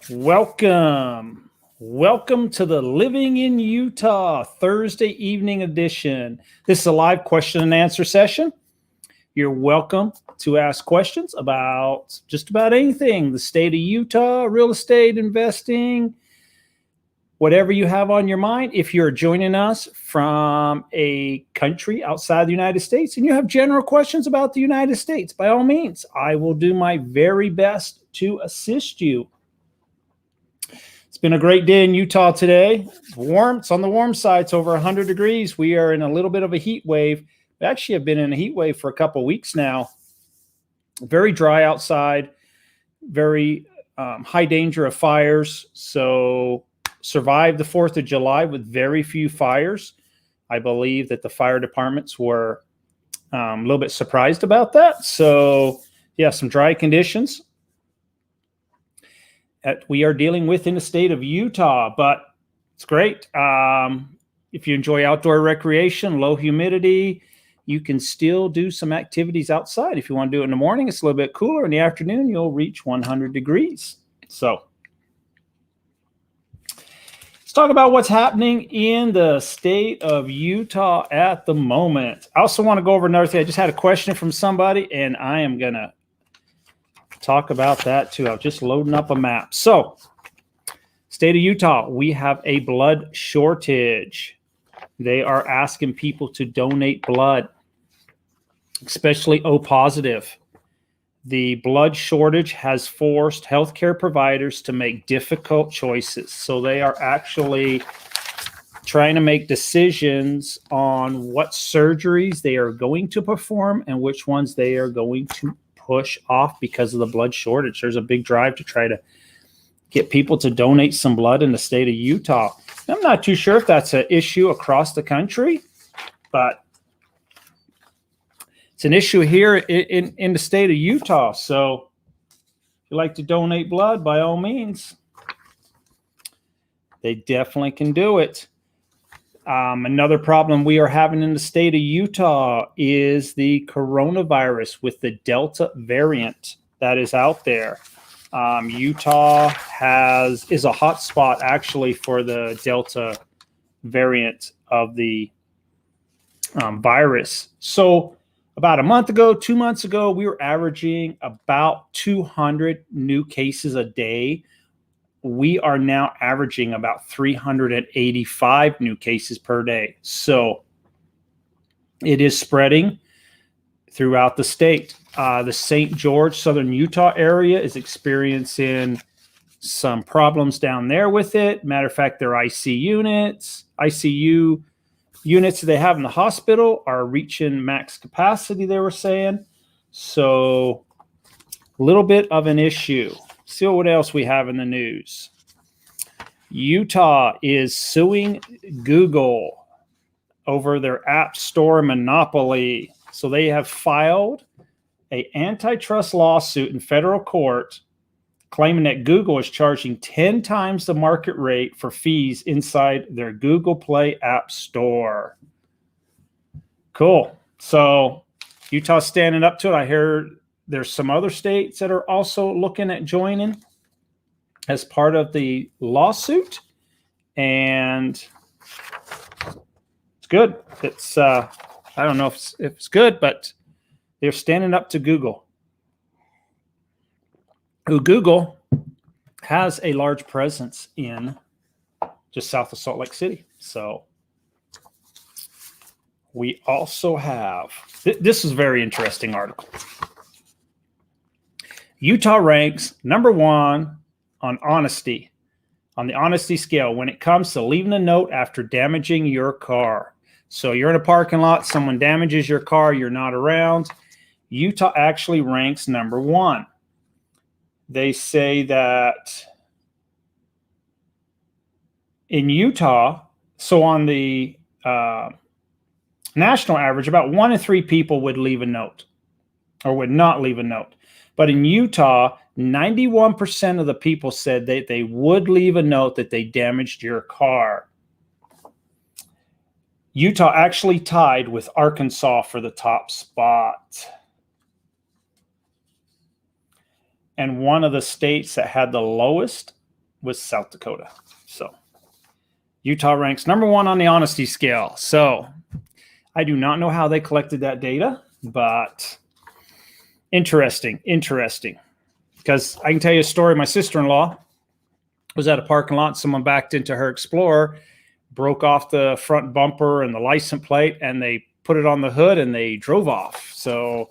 Welcome. Welcome to the Living in Utah Thursday evening edition. This is a live question and answer session. You're welcome to ask questions about just about anything, the state of Utah, real estate, investing, whatever you have on your mind. If you're joining us from a country outside the United States and you have general questions about the United States, by all means, I will do my very best to assist you. It's been a great day in Utah today. Warm. It's on the warm side. It's over 100 degrees. We are in a little bit of a heat wave. We actually have been in a heat wave for a couple of weeks now. Very dry outside. Very high danger of fires. So survived the 4th of July with very few fires. I believe that the fire departments were a little bit surprised about that. So yeah, some dry conditions that we are dealing with in the state of Utah, but it's great. If you enjoy outdoor recreation, low humidity, you can still do some activities outside. If you want to do it in the morning, it's a little bit cooler. In the afternoon, you'll reach 100 degrees. So let's talk about what's happening in the state of Utah at the moment. I also want to go over another thing. I just had a question from somebody, and I am going to talk about that too. I'm just loading up a map. So, state of Utah, we have a blood shortage. They are asking people to donate blood, especially O positive. The blood shortage has forced healthcare providers to make difficult choices. So they are actually trying to make decisions on what surgeries they are going to perform and which ones they are going to push off because of the blood shortage. There's a big drive to try to get people to donate some blood in the state of Utah. I'm not too sure if that's an issue across the country, but it's an issue here in the state of Utah. So if you like to donate blood, by all means, they definitely can do it. Another problem we are having in the state of Utah is the coronavirus with the Delta variant that is out there. Utah is a hot spot actually for the Delta variant of the virus. So about a month ago, 2 months ago, we were averaging about 200 new cases a day. We are now averaging about 385 new cases per day. So it is spreading throughout the state. The St. George, Southern Utah area is experiencing some problems down there with it. Matter of fact, their ICU units they have in the hospital are reaching max capacity, they were saying. So a little bit of an issue. See what else we have in the news. Utah is suing Google over their App Store monopoly. So they have filed an antitrust lawsuit in federal court claiming that Google is charging 10 times the market rate for fees inside their Google Play App Store. Cool. So Utah's standing up to it. I heard there's some other states that are also looking at joining as part of the lawsuit, and it's good. It's I don't know if it's good, but they're standing up to Google. Google has a large presence in just south of Salt Lake City. So we also have this is a very interesting article. Utah ranks number 1 on honesty, on the honesty scale when it comes to leaving a note after damaging your car. So you're in a parking lot, someone damages your car, you're not around. Utah actually ranks number 1. They say that in Utah, so on the national average, about 1 in 3 people would leave a note or would not leave a note. But in Utah, 91% of the people said that they would leave a note that they damaged your car. Utah actually tied with Arkansas for the top spot. And one of the states that had the lowest was South Dakota. So Utah ranks #1 on the honesty scale. So I do not know how they collected that data, but interesting. Because I can tell you a story. My sister-in-law was at a parking lot. Someone backed into her Explorer, broke off the front bumper and the license plate, and they put it on the hood and they drove off. So,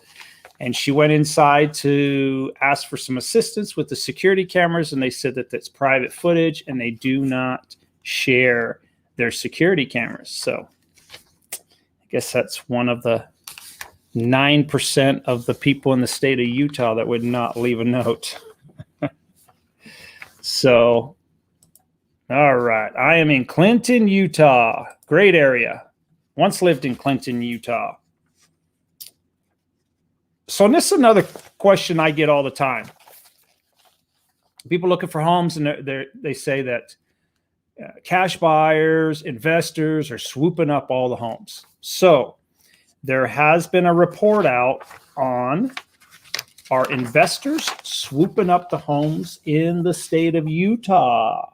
and she went inside to ask for some assistance with the security cameras, and they said that that's private footage and they do not share their security cameras. So I guess that's one of the 9% of the people in the state of Utah that would not leave a note. So, all right. I am in Clinton, Utah. Great area. Once lived in Clinton, Utah. So this is another question I get all the time. People looking for homes, and they say that cash buyers, investors are swooping up all the homes. So there has been a report out on are investors swooping up the homes in the state of Utah.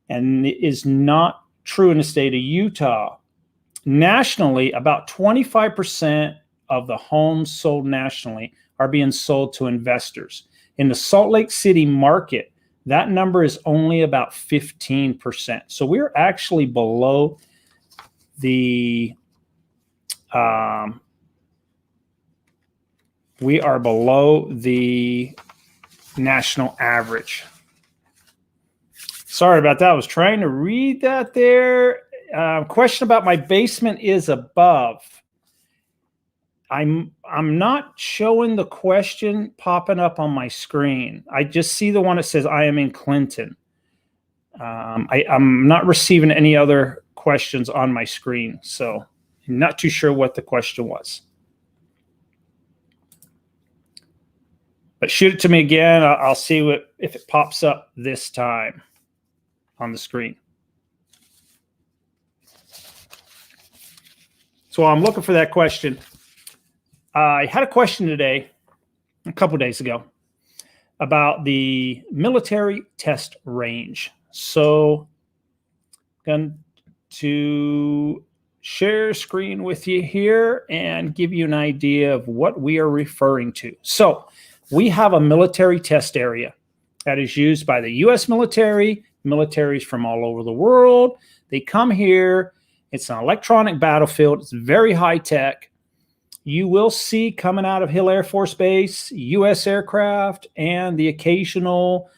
And it is not true in the state of Utah. Nationally, about 25% of the homes sold nationally are being sold to investors. In the Salt Lake City market, that number is only about 15%. So we're actually below the national average. Sorry about that. I was trying to read that there. Question about my basement is above. I'm not showing the question popping up on my screen. I just see the one that says I am in Clinton. I'm not receiving any other questions on my screen, so I'm not too sure what the question was. But shoot it to me again. I'll see if it pops up this time on the screen. So I'm looking for that question. I had a question today, a couple days ago, about the military test range. So I'm going to share screen with you here and give you an idea of what we are referring to. So we have a military test area that is used by the U.S. military, militaries from all over the world. They come here. It's an electronic battlefield. It's very high tech. You will see coming out of Hill Air Force Base, U.S. aircraft, and the occasional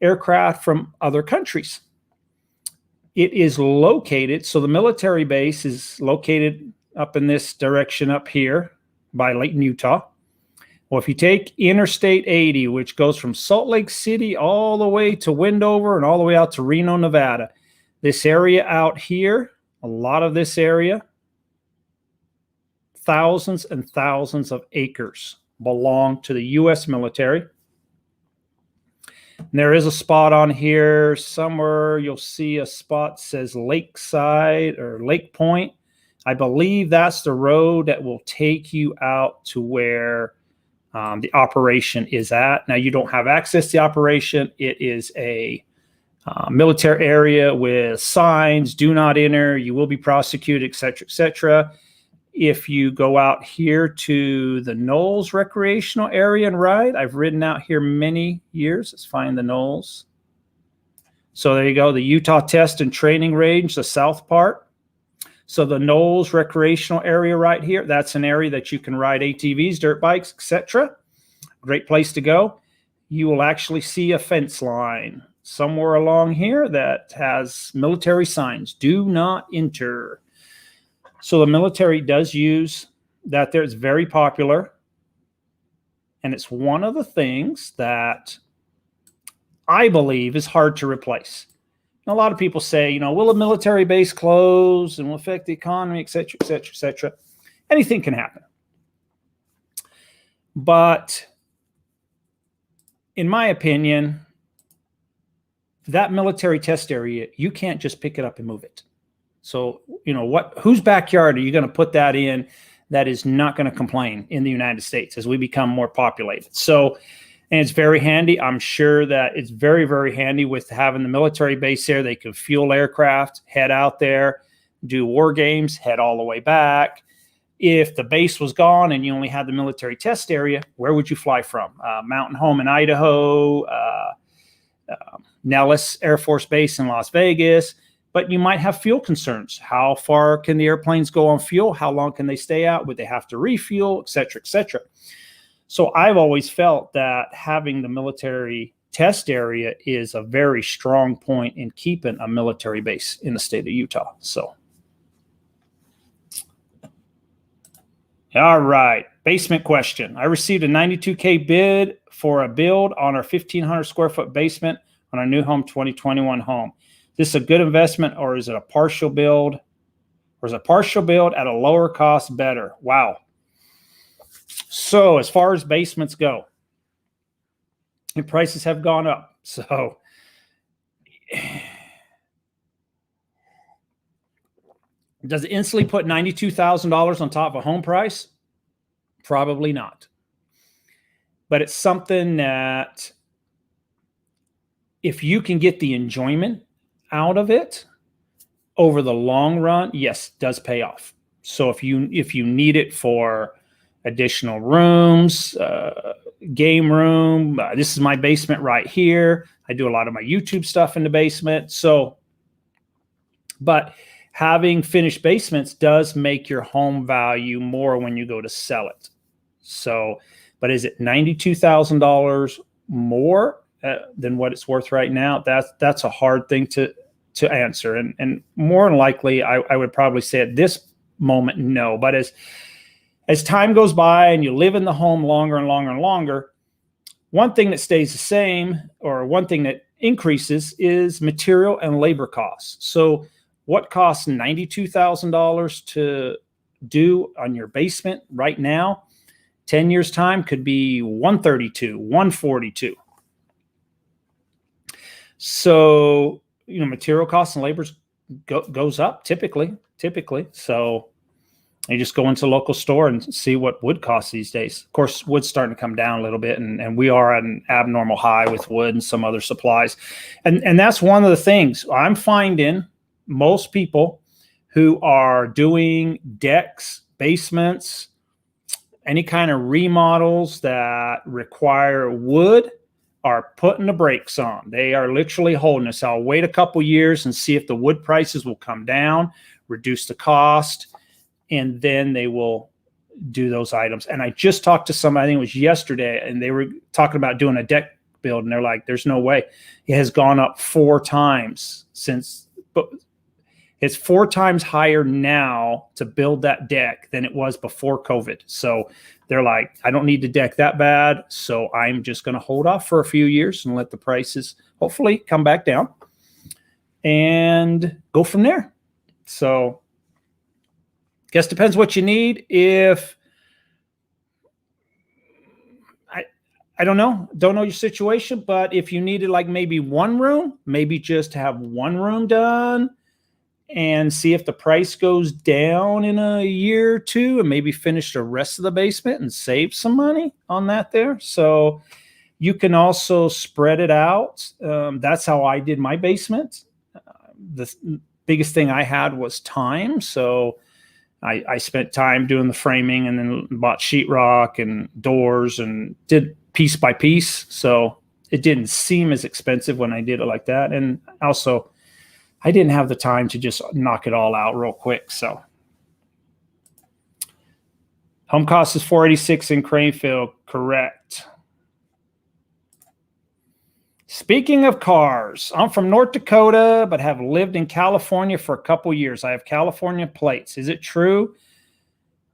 aircraft from other countries. It is located, so the military base is located up in this direction up here by Layton, Utah. Well, if you take Interstate 80, which goes from Salt Lake City all the way to Wendover and all the way out to Reno, Nevada, this area out here, a lot of this area, thousands and thousands of acres belong to the U.S. military. And there is a spot on here somewhere. You'll see a spot that says Lakeside or Lake Point. I believe that's the road that will take you out to where the operation is at. Now, you don't have access to the operation. It is a military area with signs, do not enter, you will be prosecuted, et cetera, et cetera. If you go out here to the Knolls recreational area and ride, I've ridden out here many years. Let's find the Knolls. So there you go, the Utah Test and Training Range, the south part. So the Knolls recreational area right here, that's an area that you can ride ATVs, dirt bikes, etc. Great place to go. You will actually see a fence line somewhere along here that has military signs, do not enter. So the military does use that there. It's very popular. And it's one of the things that I believe is hard to replace. A lot of people say, you know, will a military base close and will affect the economy, et cetera, et cetera, et cetera. Anything can happen. But in my opinion, that military test area, you can't just pick it up and move it. So, you know, whose backyard are you going to put that in that is not going to complain in the United States as we become more populated? So And it's very handy. I'm sure that it's very, very handy with having the military base there. They can fuel aircraft, head out there, do war games, head all the way back. If the base was gone and you only had the military test area, where would you fly from? Mountain Home in Idaho, Nellis Air Force Base in Las Vegas. But you might have fuel concerns. How far can the airplanes go on fuel? How long can they stay out? Would they have to refuel, et cetera, et cetera? So I've always felt that having the military test area is a very strong point in keeping a military base in the state of Utah. So, all right, basement question. I received a $92K bid for a build on our 1,500 square foot basement on our new home 2021 home. Is this a good investment, or is it a partial build? Or is a partial build at a lower cost better? Wow. So as far as basements go, the prices have gone up. So does it instantly put $92,000 on top of a home price? Probably not. But it's something that if you can get the enjoyment out of it over the long run, yes, it does pay off. So if you need it for additional rooms, game room, this is my basement right here. I do a lot of my YouTube stuff in the basement. So, but having finished basements does make your home value more when you go to sell it. So, but is it $92,000 more than what it's worth right now? That's a hard thing to answer. And more than likely, I would probably say at this moment, no. But as time goes by and you live in the home longer and longer and longer, one thing that stays the same, or one thing that increases, is material and labor costs. So what costs $92,000 to do on your basement right now, 10 years time could be $132,000, $142,000. So, material costs and labor goes up typically. So you just go into a local store and see what wood costs these days. Of course, wood's starting to come down a little bit, and we are at an abnormal high with wood and some other supplies. And that's one of the things I'm finding. Most people who are doing decks, basements, any kind of remodels that require wood are putting the brakes on. They are literally holding us. I'll wait a couple years and see if the wood prices will come down, reduce the cost, and then they will do those items. And I just talked to somebody, I think it was yesterday, and they were talking about doing a deck build, and they're like, there's no way. It has gone up 4 times since, but it's 4 times higher now to build that deck than it was before COVID. So they're like, I don't need the deck that bad, so I'm just going to hold off for a few years and let the prices hopefully come back down and go from there. So guess depends what you need. If I don't know your situation, but if you needed like maybe one room, maybe just have one room done and see if the price goes down in a year or two, and maybe finish the rest of the basement and save some money on that there. So you can also spread it out. That's how I did my basement. The biggest thing I had was time. So I spent time doing the framing, and then bought sheetrock and doors and did piece by piece. So it didn't seem as expensive when I did it like that. And also, I didn't have the time to just knock it all out real quick. So home cost is $486 in Cranefield, correct. Speaking of cars, I'm from North Dakota, but have lived in California for a couple years. I have California plates. Is it true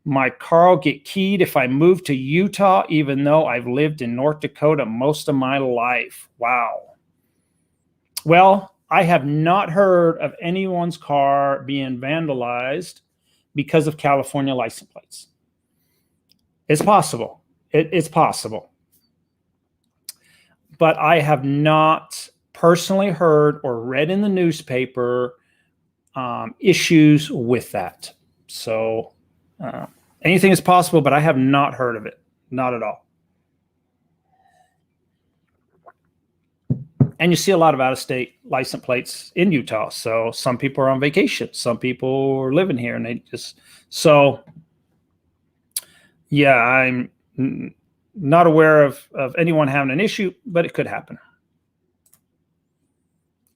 my car will get keyed if I move to Utah, even though I've lived in North Dakota most of my life? Wow. Well, I have not heard of anyone's car being vandalized because of California license plates. It's possible. It's possible. But I have not personally heard or read in the newspaper issues with that. So anything is possible, but I have not heard of it. Not at all. And you see a lot of out-of-state license plates in Utah. So some people are on vacation. Some people are living here, and they just, so yeah, I'm not aware of anyone having an issue, but it could happen.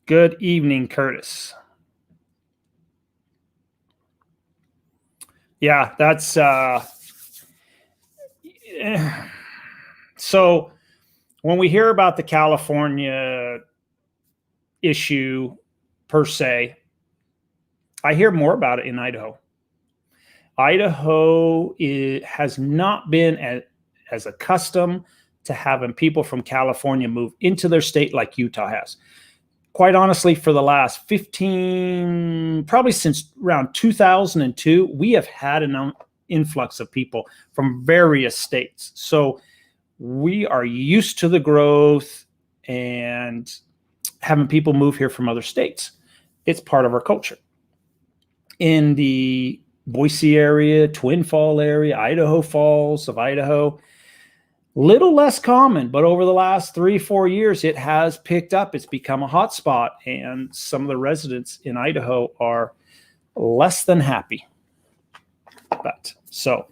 Good evening, Curtis. Yeah, that's so when we hear about the California issue per se, I hear more about it in Idaho. Idaho has not been as accustomed to having people from California move into their state like Utah has. Quite honestly, for the last 15, probably since around 2002, we have had an influx of people from various states. So we are used to the growth and having people move here from other states. It's part of our culture. In the Boise area, Twin Fall area, Idaho Falls of Idaho, little less common, but over the last 3-4 years, it has picked up. It's become a hot spot, and some of the residents in Idaho are less than happy. But so,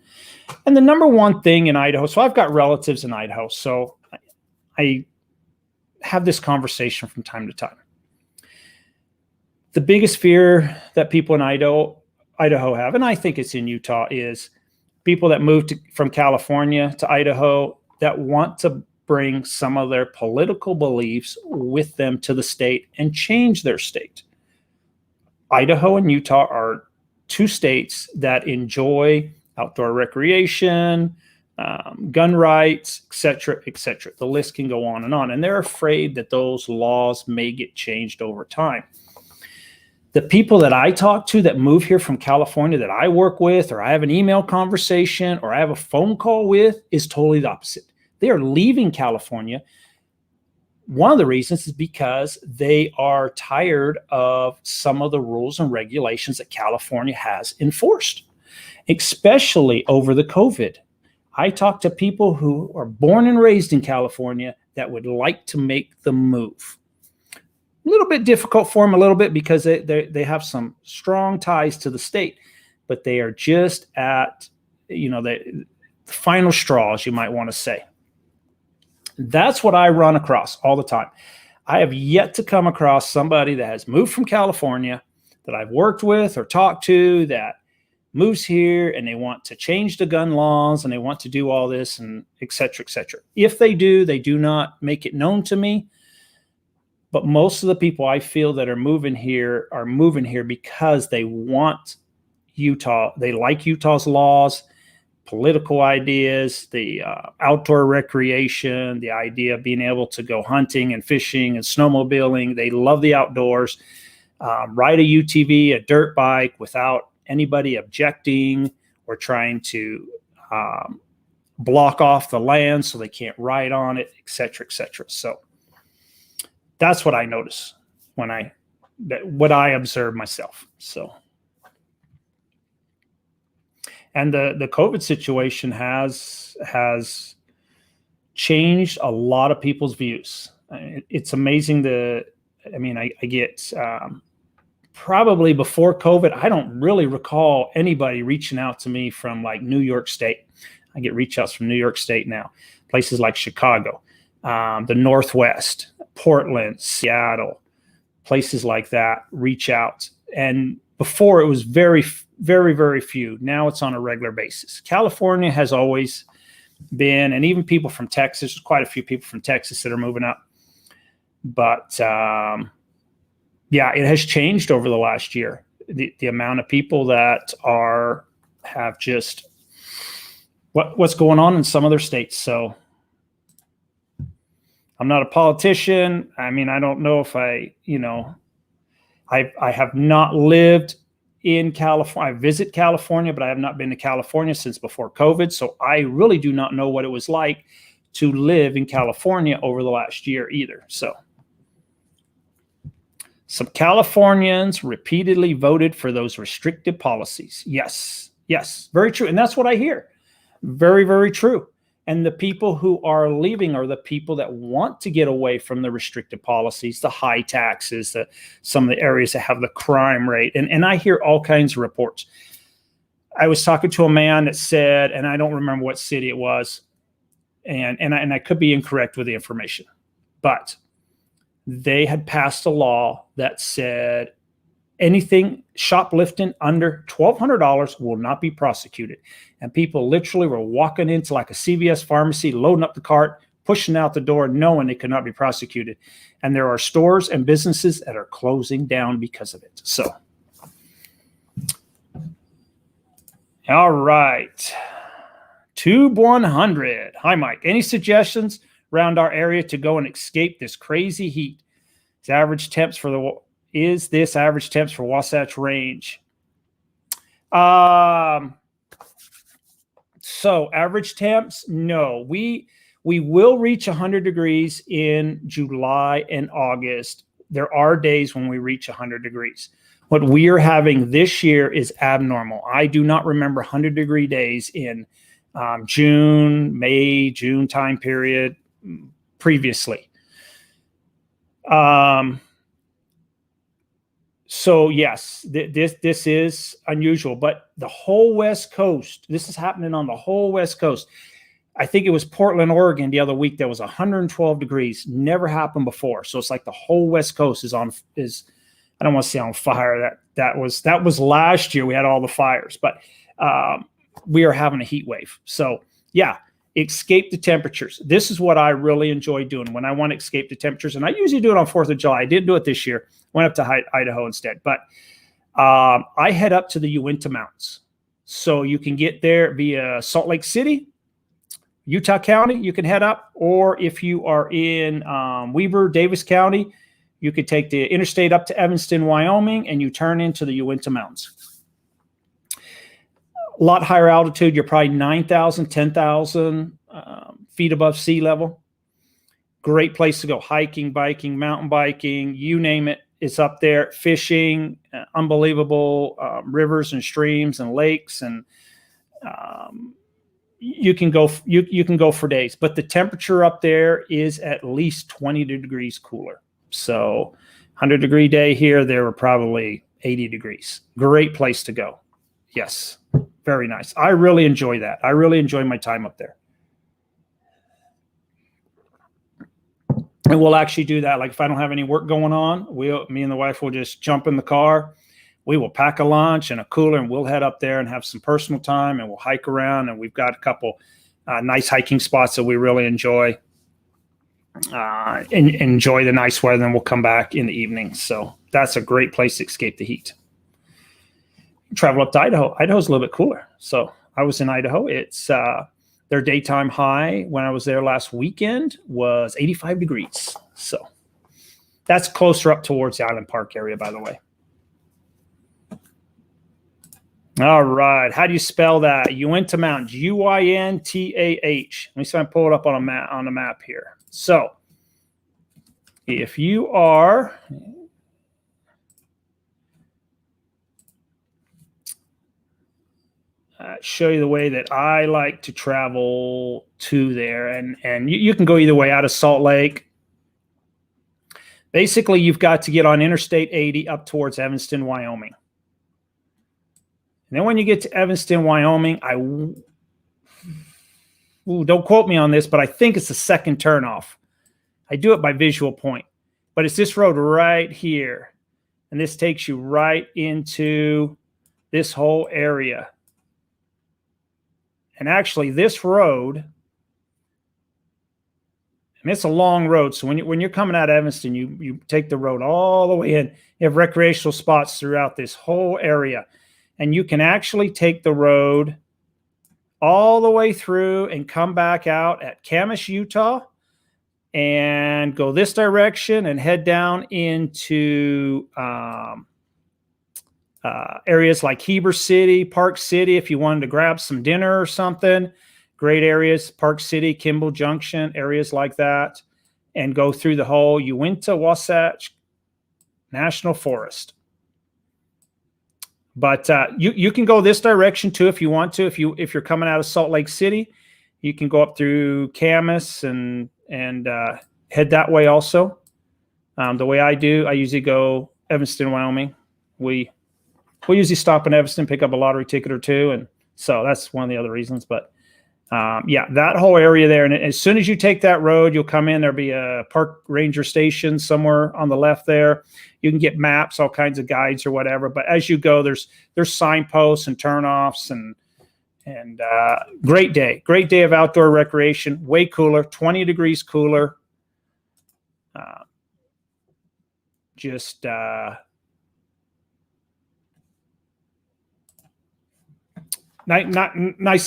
and the number one thing in Idaho, so I've got relatives in Idaho, so I have this conversation from time to time. The biggest fear that people in Idaho have, and I think it's in Utah, is people that moved from California to Idaho that want to bring some of their political beliefs with them to the state and change their state. Idaho and Utah are two states that enjoy outdoor recreation, gun rights, et cetera, et cetera. The list can go on. And they're afraid that those laws may get changed over time. The people that I talk to that move here from California that I work with, or I have an email conversation, or I have a phone call with, is totally the opposite. They are leaving California. One of the reasons is because they are tired of some of the rules and regulations that California has enforced, especially over the COVID. I talk to people who are born and raised in California that would like to make the move. A little bit difficult for them, a little bit, because they have some strong ties to the state, but they are just at, the final straw, as you might want to say. That's what I run across all the time. I have yet to come across somebody that has moved from California that I've worked with or talked to that moves here and they want to change the gun laws and they want to do all this and et cetera, et cetera. If they do not make it known to me. But most of the people I feel that are moving here because they want Utah. They like Utah's laws, political ideas, the outdoor recreation, the idea of being able to go hunting and fishing and snowmobiling. They love the outdoors, ride a UTV, a dirt bike without anybody objecting or trying to block off the land so they can't ride on it, et cetera, et cetera. So that's what I notice what I observe myself. So, and the COVID situation has changed a lot of people's views. It's amazing I get probably before COVID, I don't really recall anybody reaching out to me from like New York State. I get reach outs from New York State now, places like Chicago, the Northwest, Portland, Seattle, places like that reach out. And before it was very, very, very few. Now it's on a regular basis. California has always been, and even people from Texas, there's quite a few people from Texas that are moving up. But it has changed over the last year. The amount of people that have just what's going on in some other states. So I'm not a politician. I don't know if I have not lived in California. I visit California, but I have not been to California since before COVID. So I really do not know what it was like to live in California over the last year either. So some Californians repeatedly voted for those restrictive policies. Yes, very true. And that's what I hear. Very, very true. And the people who are leaving are the people that want to get away from the restrictive policies, the high taxes, some of the areas that have the crime rate. And I hear all kinds of reports. I was talking to a man that said, and I don't remember what city it was, and I could be incorrect with the information, but they had passed a law that said anything shoplifting under $1,200 will not be prosecuted. And people literally were walking into like a CVS pharmacy, loading up the cart, pushing out the door, knowing they could not be prosecuted. And there are stores and businesses that are closing down because of it. So, all right. Tube 100. Hi, Mike. Any suggestions around our area to go and escape this crazy heat? Is this average temps for Wasatch Range? So average temps, no. We will reach 100 degrees in July and August. There are days when we reach 100 degrees. What we are having this year is abnormal. I do not remember 100-degree days in June time period previously. So yes, this is unusual, but the whole West Coast, this is happening on the whole West Coast. I think it was Portland, Oregon the other week that was 112 degrees. Never happened before. So it's like the whole West Coast is I don't want to say on fire. That was last year. We had all the fires, but we are having a heat wave. So yeah, escape the temperatures. This is what I really enjoy doing when I want to escape the temperatures. And I usually do it on 4th of July. I didn't do it this year. Went up to Idaho instead. But I head up to the Uinta Mountains. So you can get there via Salt Lake City, Utah County, you can head up. Or if you are in Weber, Davis County, you could take the interstate up to Evanston, Wyoming, and you turn into the Uinta Mountains. A lot higher altitude. You're probably 9,000, 10,000 feet above sea level. Great place to go. Hiking, biking, mountain biking, you name it. It's up there. Fishing, unbelievable rivers and streams and lakes, and you can go for days. But the temperature up there is at least 20 degrees cooler. So 100-degree day here, there were probably 80 degrees. Great place to go. Yes, very nice. I really enjoy that. I really enjoy my time up there. And we'll actually do that. Like if I don't have any work going on, me and the wife will just jump in the car. We will pack a lunch and a cooler, and we'll head up there and have some personal time, and we'll hike around. And we've got a couple nice hiking spots that we really enjoy. Enjoy the nice weather, and we'll come back in the evening. So that's a great place to escape the heat. Travel up to Idaho. Idaho's a little bit cooler. So I was in Idaho. It's their daytime high when I was there last weekend was 85 degrees. So that's closer up towards the Island Park area, by the way. All right. How do you spell that? Uinta Mountains, U-I-N-T-A-H. Let me see if I pull it up on a map here. So if you are show you the way that I like to travel to there, and you can go either way out of Salt Lake. Basically, you've got to get on Interstate 80 up towards Evanston, Wyoming. And then when you get to Evanston, Wyoming, don't quote me on this, but I think it's the second turnoff. I do it by visual point, but it's this road right here. And this takes you right into this whole area. And actually this road, and it's a long road. So when you're coming out of Evanston, you take the road all the way in. You have recreational spots throughout this whole area. And you can actually take the road all the way through and come back out at Camas, Utah, and go this direction and head down into areas like Heber City, Park City, if you wanted to grab some dinner or something. Great areas, Park City, Kimball Junction, areas like that, and go through the whole Uinta Wasatch National Forest. But you can go this direction too if you want to. If you're coming out of Salt Lake City, You can go up through Camas and head that way also. The way I do, I usually go Evanston, Wyoming. We usually stop in Evanston, pick up a lottery ticket or two, and so that's one of the other reasons. But yeah, that whole area there. And as soon as you take that road, you'll come in. There'll be a park ranger station somewhere on the left there. You can get maps, all kinds of guides or whatever. But as you go, there's signposts and turnoffs and great day of outdoor recreation. Way cooler, 20 degrees cooler. Nice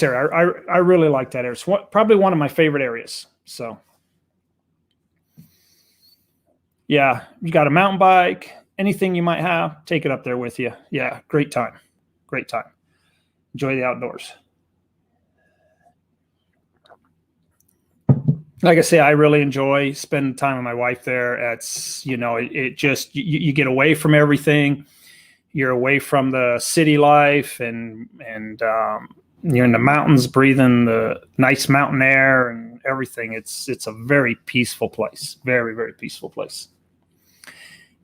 area. I really like that area. It's probably one of my favorite areas. So, yeah, you got a mountain bike, anything you might have, take it up there with you. Yeah, great time. Great time. Enjoy the outdoors. Like I say, I really enjoy spending time with my wife there. It's, it just, you get away from everything. You're away from the city life and you're in the mountains breathing the nice mountain air and everything. It's a very peaceful place. Very, very peaceful place.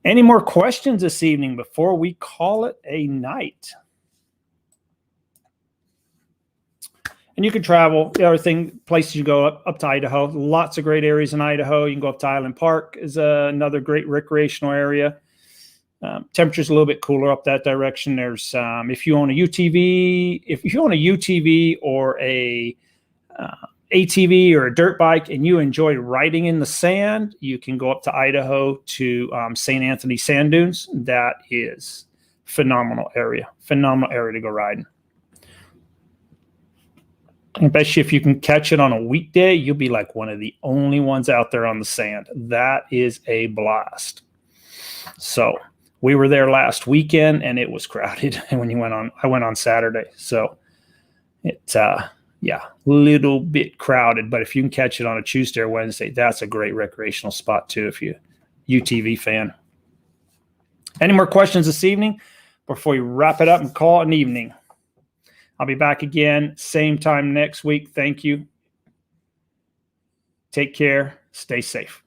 Any more questions this evening before we call it a night? And you can travel. The other thing, places you go up to Idaho. Lots of great areas in Idaho. You can go up to Island Park is another great recreational area. Temperature's a little bit cooler up that direction. There's if you own a UTV, or a ATV or a dirt bike, and you enjoy riding in the sand, you can go up to Idaho to St. Anthony Sand Dunes. That is phenomenal area to go riding. Especially if you can catch it on a weekday, you'll be like one of the only ones out there on the sand. That is a blast. So we were there last weekend and it was crowded. And I went on Saturday. So it's, yeah, a little bit crowded, but if you can catch it on a Tuesday or Wednesday, that's a great recreational spot too, if you're a UTV fan. Any more questions this evening before we wrap it up and call it an evening? I'll be back again, same time next week. Thank you. Take care. Stay safe.